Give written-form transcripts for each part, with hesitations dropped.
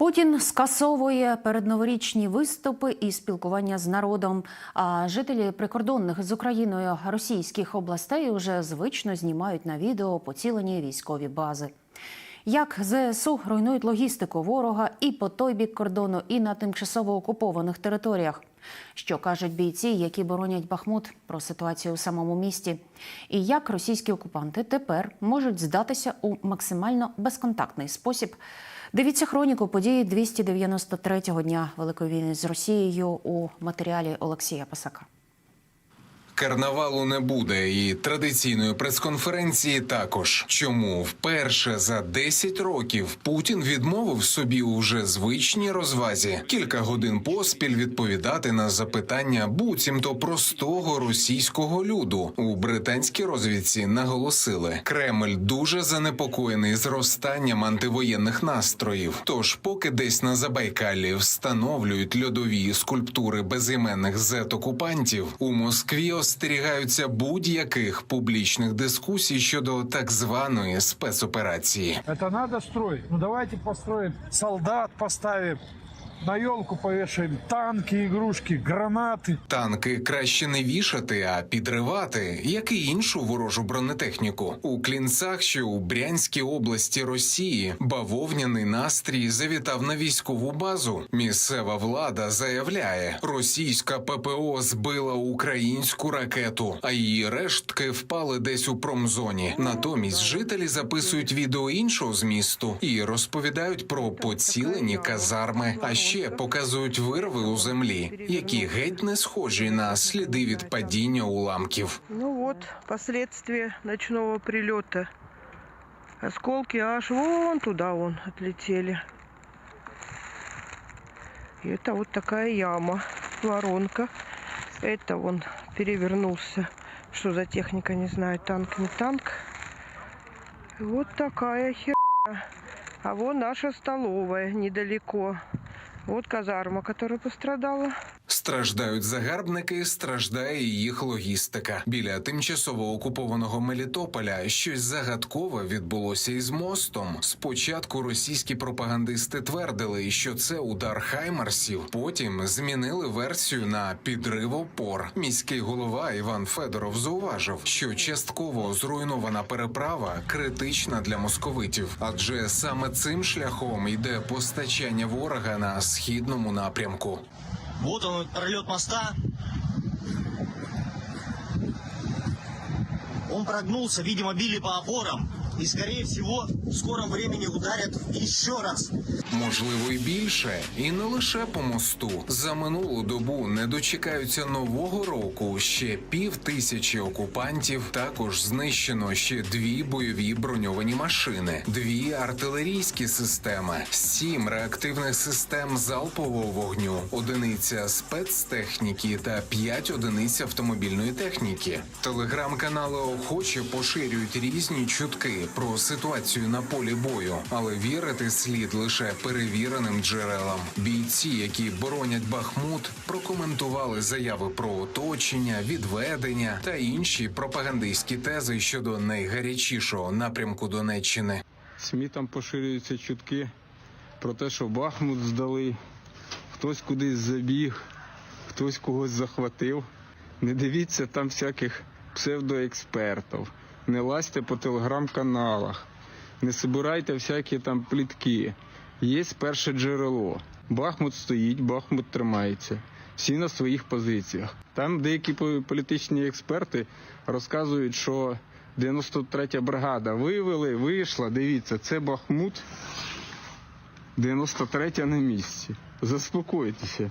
Путін скасовує передноворічні виступи і спілкування з народом. А жителі прикордонних з Україною російських областей уже звично знімають на відео поцілені військові бази. Як ЗСУ руйнують логістику ворога і по той бік кордону, і на тимчасово окупованих територіях. Що кажуть бійці, які боронять Бахмут, про ситуацію у самому місті. І як російські окупанти тепер можуть здатися у максимально безконтактний спосіб. Дивіться хроніку події 293-го дня Великої війни з Росією у матеріалі Олексія Пасака. Карнавалу не буде і традиційної прес-конференції також. Чому вперше за 10 років Путін відмовив собі у вже звичній розвазі кілька годин поспіль відповідати на запитання буцімто простого російського люду? У британській розвідці наголосили, Кремль дуже занепокоєний зростанням антивоєнних настроїв. Тож, поки десь на Забайкаллі встановлюють льодові скульптури безіменних зет-окупантів, у Москві остерігаються будь-яких публічних дискусій щодо так званої спецоперації. Это надо строить? Ну давайте построим. Солдат поставим. На елку повешаем танки, игрушки, гранати. Танки краще не вішати, а підривати, як і іншу ворожу бронетехніку. У Клінцах, що у Брянській області Росії, бавовняний настрій завітав на військову базу. Місцева влада заявляє, російська ППО збила українську ракету, а її рештки впали десь у промзоні. Натомість жителі записують відео іншого змісту і розповідають про поцілені казарми, а ще показують вирви у землі, які геть не схожі на сліди від падіння уламків. Ну вот, последствия ночного прилета. Осколки аж вон туда отлетели. И это вот такая яма, воронка. Это вон перевернулся. Что за техника, не знаю, танк, не танк. Вот такая херня. А вон наша столовая недалеко. Вот казарма, которая пострадала. Страждають загарбники, страждає і їх логістика. Біля тимчасово окупованого Мелітополя щось загадкове відбулося із мостом. Спочатку російські пропагандисти твердили, що це удар хаймарсів. Потім змінили версію на підрив опор. Міський голова Іван Федоров зауважив, що частково зруйнована переправа критична для московитів. Адже саме цим шляхом йде постачання ворога на східному напрямку. Вот он, пролет моста. Он прогнулся, видимо, били по опорам. И, скорее всего, в скором времени ударят еще раз. Можливо, і більше. І не лише по мосту. За минулу добу не дочекаються нового року. Ще 5000 окупантів. Також знищено ще 2 бойові броньовані машини, 2 артилерійські системи, 7 реактивних систем залпового вогню, 1 спецтехніки та 5 одиниць автомобільної техніки. Телеграм-канали охоче поширюють різні чутки про ситуацію на полі бою, але вірити слід лише перевіреним джерелам. Бійці, які боронять Бахмут, прокоментували заяви про оточення, відведення та інші пропагандистські тези щодо найгарячішого напрямку Донеччини. СМІ там поширюються чутки про те, що Бахмут здали, хтось кудись забіг, хтось когось захватив. Не дивіться там всяких псевдоекспертів. Не лазьте по телеграм-каналах, не збирайте всякі там плітки. Є перше джерело. Бахмут стоїть, Бахмут тримається. Всі на своїх позиціях. Там деякі політичні експерти розказують, що 93-я бригада вийшла, дивіться, це Бахмут, 93-я на місці. Заспокойтеся.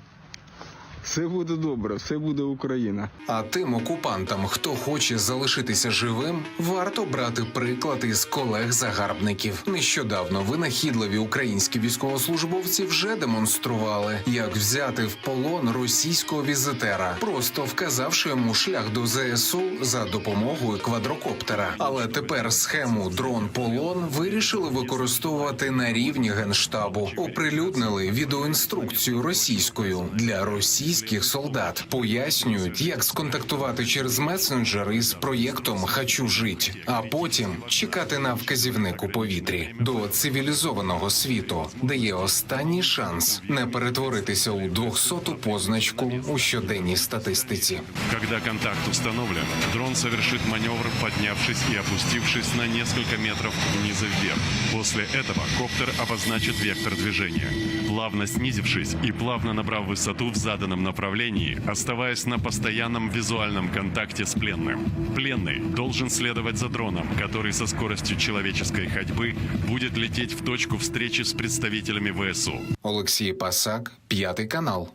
Все буде добре, все буде Україна. А тим окупантам, хто хоче залишитися живим, варто брати приклад із колег-загарбників. Нещодавно винахідливі українські військовослужбовці вже демонстрували, як взяти в полон російського візитера, просто вказавши йому шлях до ЗСУ за допомогою квадрокоптера. Але тепер схему дрон-полон вирішили використовувати на рівні Генштабу. Оприлюднили відеоінструкцію російською для російських російських солдат. Пояснюють, як сконтактувати через месенджер із проєктом «Хочу жить», а потім чекати на вказівник у повітрі до цивілізованого світу, де є останній шанс не перетворитися у 200-ту позначку у щоденній статистиці. Когда контакт установлен, дрон совершит маневр, поднявшись и опустившись на несколько метров вниз и вверх. После этого коптер обозначит вектор движения. Плавно снизившись и плавно набрав высоту в заданном направлении, оставаясь на постоянном визуальном контакте с пленным. Пленный должен следовать за дроном, который со скоростью человеческой ходьбы будет лететь в точку встречи с представителями ВСУ. Олексій Пасак, 5 канал.